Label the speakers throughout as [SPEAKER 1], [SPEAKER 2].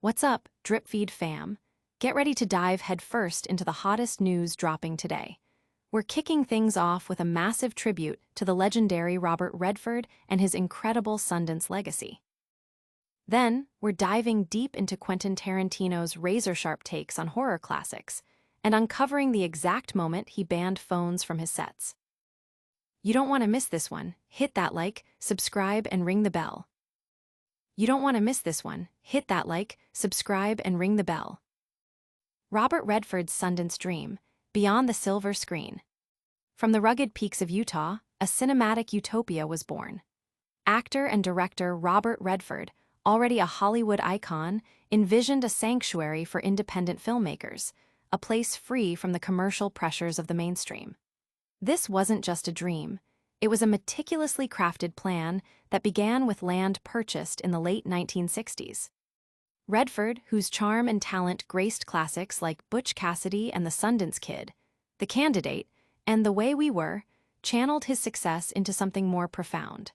[SPEAKER 1] What's up, Drip Feed fam? Get ready to dive headfirst into the hottest news dropping today. We're kicking things off with a massive tribute to the legendary Robert Redford and his incredible Sundance legacy. Then, we're diving deep into Quentin Tarantino's razor-sharp takes on horror classics and uncovering the exact moment he banned phones from his sets. You don't want to miss this one. Hit that like, subscribe, and ring the bell. You don't want to miss this one. Hit that like, subscribe, and ring the bell. Robert Redford's Sundance Dream, Beyond the Silver Screen. From the rugged peaks of Utah, a cinematic utopia was born. Actor and director Robert Redford, already a Hollywood icon, envisioned a sanctuary for independent filmmakers, a place free from the commercial pressures of the mainstream. This wasn't just a dream. It was a meticulously crafted plan that began with land purchased in the late 1960s. Redford, whose charm and talent graced classics like Butch Cassidy and the Sundance Kid, The Candidate, and The Way We Were, channeled his success into something more profound.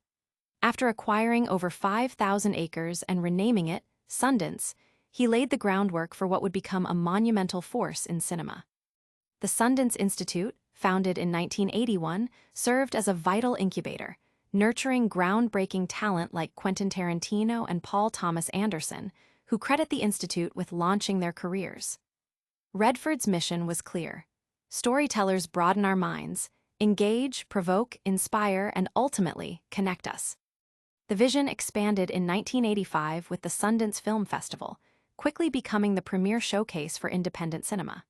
[SPEAKER 1] After acquiring over 5,000 acres and renaming it Sundance, he laid the groundwork for what would become a monumental force in cinema. The Sundance Institute, founded in 1981, served as a vital incubator, nurturing groundbreaking talent like Quentin Tarantino and Paul Thomas Anderson, who credit the Institute with launching their careers. Redford's mission was clear. Storytellers broaden our minds, engage, provoke, inspire, and ultimately connect us. The vision expanded in 1985 with the Sundance Film Festival, quickly becoming the premier showcase for independent cinema.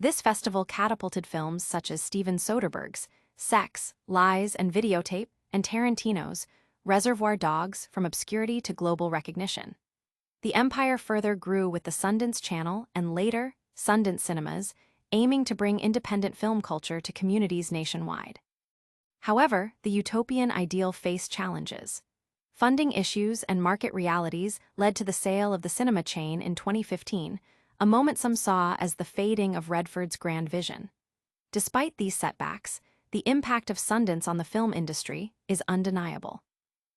[SPEAKER 1] This festival catapulted films such as Steven Soderbergh's Sex, Lies, and Videotape, and Tarantino's Reservoir Dogs from obscurity to global recognition. The empire further grew with the Sundance Channel and later, Sundance Cinemas, aiming to bring independent film culture to communities nationwide. However, the utopian ideal faced challenges. Funding issues and market realities led to the sale of the cinema chain in 2015, a moment some saw as the fading of Redford's grand vision. Despite these setbacks, the impact of Sundance on the film industry is undeniable.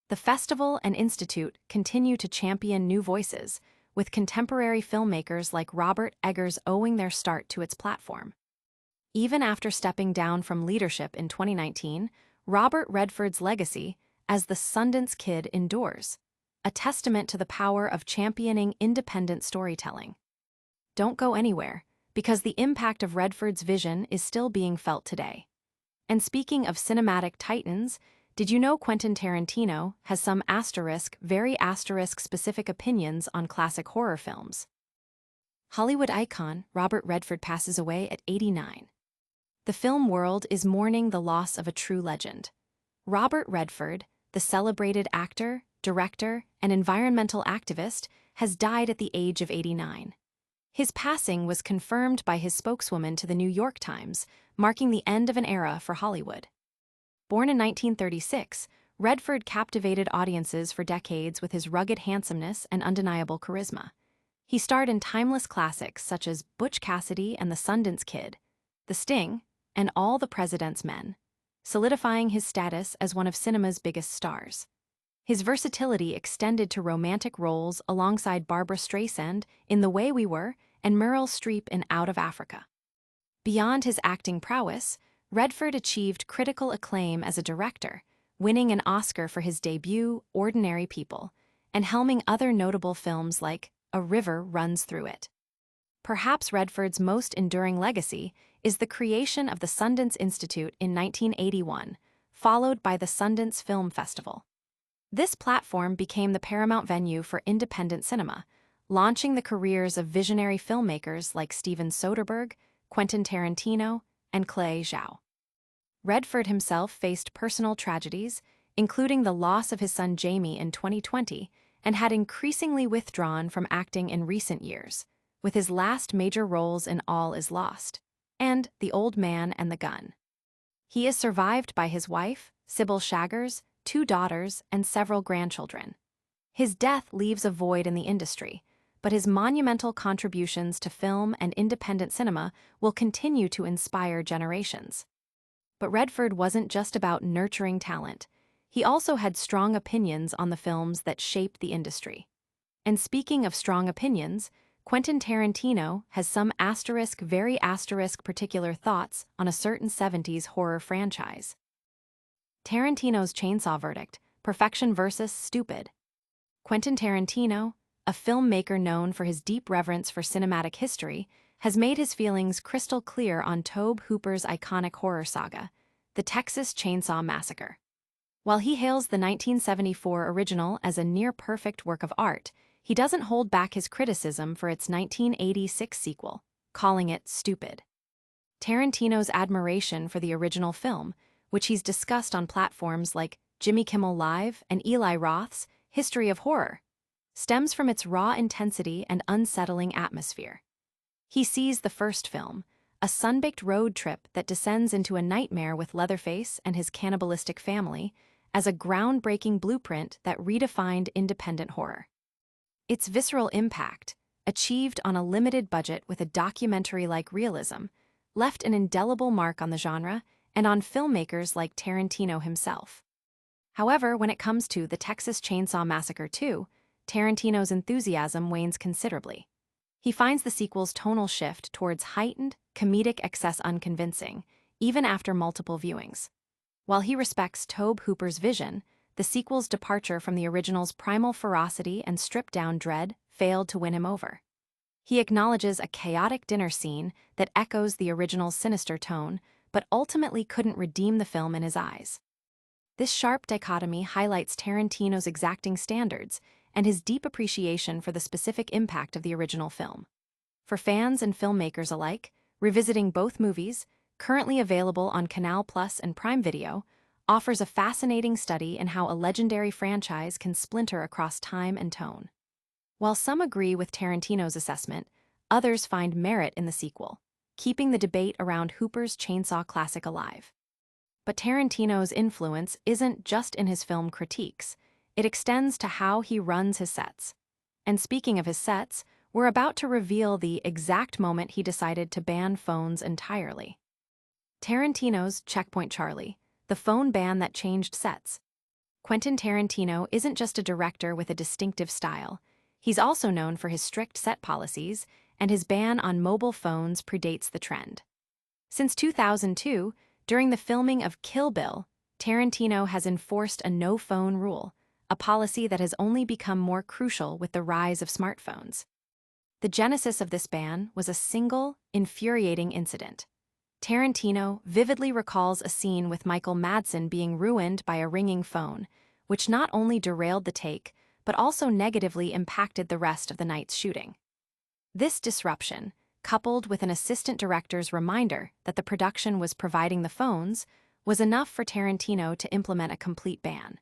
[SPEAKER 1] The festival and institute continue to champion new voices, with contemporary filmmakers like Robert Eggers owing their start to its platform. Even after stepping down from leadership in 2019, Robert Redford's legacy as the Sundance Kid endures, a testament to the power of championing independent storytelling. Don't go anywhere, because the impact of Redford's vision is still being felt today. And speaking of cinematic titans, did you know Quentin Tarantino has some very specific opinions on classic horror films? Hollywood icon Robert Redford passes away at 89. The film world is mourning the loss of a true legend. Robert Redford, the celebrated actor, director, and environmental activist, has died at the age of 89. His passing was confirmed by his spokeswoman to the New York Times, marking the end of an era for Hollywood. Born in 1936, Redford captivated audiences for decades with his rugged handsomeness and undeniable charisma. He starred in timeless classics such as Butch Cassidy and the Sundance Kid, The Sting, and All the President's Men, solidifying his status as one of cinema's biggest stars. His versatility extended to romantic roles alongside Barbra Streisand in The Way We Were and Meryl Streep in Out of Africa. Beyond his acting prowess, Redford achieved critical acclaim as a director, winning an Oscar for his debut, Ordinary People, and helming other notable films like A River Runs Through It. Perhaps Redford's most enduring legacy is the creation of the Sundance Institute in 1981, followed by the Sundance Film Festival. This platform became the paramount venue for independent cinema, launching the careers of visionary filmmakers like Steven Soderbergh, Quentin Tarantino, and Clay Zhao. Redford himself faced personal tragedies, including the loss of his son Jamie in 2020, and had increasingly withdrawn from acting in recent years, with his last major roles in All Is Lost and The Old Man and the Gun. He is survived by his wife, Sybil Shaggers, 2 daughters, and several grandchildren. His death leaves a void in the industry, but his monumental contributions to film and independent cinema will continue to inspire generations. But Redford wasn't just about nurturing talent. He also had strong opinions on the films that shaped the industry. And speaking of strong opinions, Quentin Tarantino has some very particular thoughts on a certain 70s horror franchise. Tarantino's chainsaw verdict, perfection versus stupid. Quentin Tarantino, a filmmaker known for his deep reverence for cinematic history, has made his feelings crystal clear on Tobe Hooper's iconic horror saga, the Texas Chainsaw Massacre. While he hails the 1974 original as a near-perfect work of art, he doesn't hold back his criticism for its 1986 sequel, calling it stupid. Tarantino's admiration for the original film, which he's discussed on platforms like Jimmy Kimmel Live and Eli Roth's History of Horror, stems from its raw intensity and unsettling atmosphere. He sees the first film, a sun-baked road trip that descends into a nightmare with Leatherface and his cannibalistic family, as a groundbreaking blueprint that redefined independent horror. Its visceral impact, achieved on a limited budget with a documentary-like realism, left an indelible mark on the genre and on filmmakers like Tarantino himself. However, when it comes to the Texas Chainsaw Massacre 2, Tarantino's enthusiasm wanes considerably. He finds the sequel's tonal shift towards heightened, comedic excess unconvincing, even after multiple viewings. While he respects Tobe Hooper's vision, the sequel's departure from the original's primal ferocity and stripped-down dread failed to win him over. He acknowledges a chaotic dinner scene that echoes the original's sinister tone, but ultimately couldn't redeem the film in his eyes. This sharp dichotomy highlights Tarantino's exacting standards and his deep appreciation for the specific impact of the original film. For fans and filmmakers alike, revisiting both movies, currently available on Canal Plus and Prime Video, offers a fascinating study in how a legendary franchise can splinter across time and tone. While some agree with Tarantino's assessment, others find merit in the sequel, keeping the debate around Hooper's chainsaw classic alive. But Tarantino's influence isn't just in his film critiques, it extends to how he runs his sets. And speaking of his sets, we're about to reveal the exact moment he decided to ban phones entirely. Tarantino's Checkpoint Charlie, the phone ban that changed sets. Quentin Tarantino isn't just a director with a distinctive style. He's also known for his strict set policies, and his ban on mobile phones predates the trend. Since 2002, during the filming of Kill Bill, Tarantino has enforced a no-phone rule, a policy that has only become more crucial with the rise of smartphones. The genesis of this ban was a single, infuriating incident. Tarantino vividly recalls a scene with Michael Madsen being ruined by a ringing phone, which not only derailed the take, but also negatively impacted the rest of the night's shooting. This disruption, coupled with an assistant director's reminder that the production was providing the phones, was enough for Tarantino to implement a complete ban.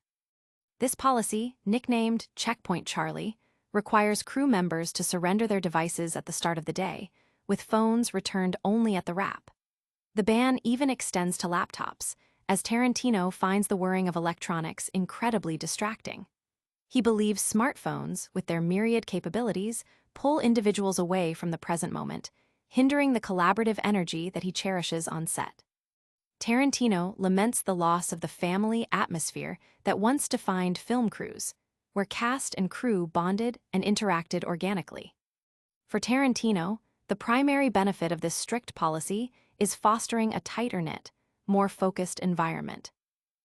[SPEAKER 1] This policy, nicknamed Checkpoint Charlie, requires crew members to surrender their devices at the start of the day, with phones returned only at the wrap. The ban even extends to laptops, as Tarantino finds the whirring of electronics incredibly distracting. He believes smartphones, with their myriad capabilities, pull individuals away from the present moment, hindering the collaborative energy that he cherishes on set. Tarantino laments the loss of the family atmosphere that once defined film crews, where cast and crew bonded and interacted organically. For Tarantino, the primary benefit of this strict policy is fostering a tighter-knit, more focused environment.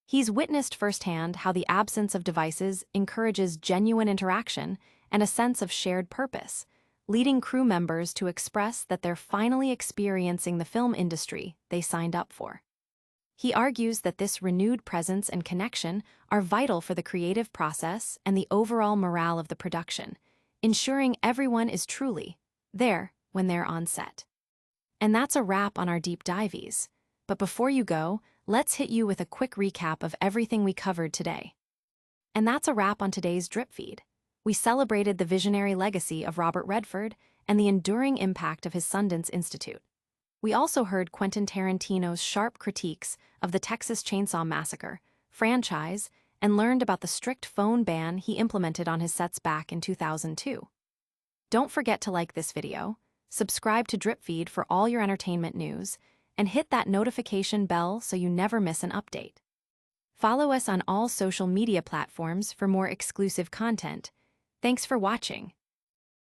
[SPEAKER 1] He's witnessed firsthand how the absence of devices encourages genuine interaction and a sense of shared purpose, leading crew members to express that they're finally experiencing the film industry they signed up for. He argues that this renewed presence and connection are vital for the creative process and the overall morale of the production, ensuring everyone is truly there when they're on set. And that's a wrap on our deep dives. But before you go, let's hit you with a quick recap of everything we covered today. And that's a wrap on today's Drip Feed. We celebrated the visionary legacy of Robert Redford and the enduring impact of his Sundance Institute. We also heard Quentin Tarantino's sharp critiques of the Texas Chainsaw Massacre franchise and learned about the strict phone ban he implemented on his sets back in 2002. Don't forget to like this video, subscribe to Drip Feed for all your entertainment news, and hit that notification bell so you never miss an update. Follow us on all social media platforms for more exclusive content. Thanks for watching.